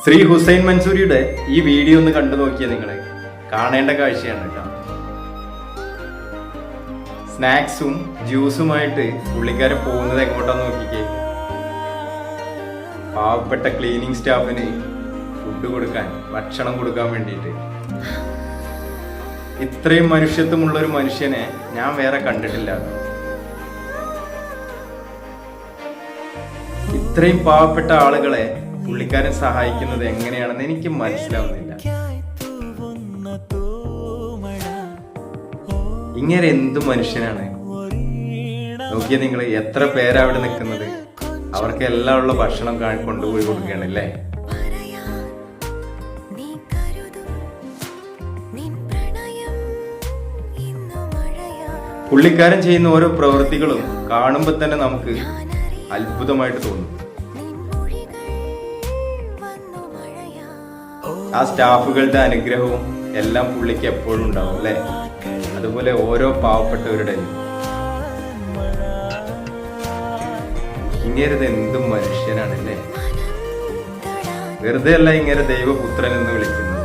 ശ്രീ ഹുസൈൻ മൻസൂരിയുടെ ഈ വീഡിയോ ഒന്ന് കണ്ടു നോക്കിയാൽ നിങ്ങൾ കാണേണ്ട കാഴ്ചയാണ് കേട്ടോ. സ്നാക്സും ജ്യൂസുമായിട്ട് പുള്ളിക്കാരൻ പോകുന്നത് എങ്ങോട്ടാന്ന് നോക്കിക്കേ. പാവപ്പെട്ട ക്ലീനിങ് സ്റ്റാഫിന് ഫുഡ് കൊടുക്കാൻ, ഭക്ഷണം കൊടുക്കാൻ വേണ്ടിയിട്ട്. ഇത്രയും മനുഷ്യത്വമുള്ള ഒരു മനുഷ്യനെ ഞാൻ വേറെ കണ്ടിട്ടില്ല. ഇത്രയും പാവപ്പെട്ട ആളുകളെ പുള്ളിക്കാരൻ സഹായിക്കുന്നത് എങ്ങനെയാണെന്ന് എനിക്ക് മനസ്സിലാവുന്നില്ല. ഇങ്ങനെ എന്തു മനുഷ്യനാണ് നോക്കിയ നിങ്ങൾ. എത്ര പേരാ അവിടെ നിൽക്കുന്നത്. അവർക്ക് എല്ലാം ഉള്ള ഭക്ഷണം കൊണ്ടുപോയി കൊടുക്കുകയാണല്ലേ. പുള്ളിക്കാരൻ ചെയ്യുന്ന ഓരോ പ്രവൃത്തികളും കാണുമ്പോൾ തന്നെ നമുക്ക് അത്ഭുതമായിട്ട് തോന്നും. ആ സ്റ്റാഫുകളുടെ അനുഗ്രഹവും എല്ലാം പുള്ളിക്ക് എപ്പോഴും ഉണ്ടാവും അല്ലെ. അതുപോലെ ഓരോ പാവപ്പെട്ടവരുടെ ഇങ്ങേരത് എന്തും മനുഷ്യനാണല്ലേ. വെറുതെ അല്ല ഇങ്ങനെ ദൈവപുത്രൻ എന്ന് വിളിക്കുന്നത്.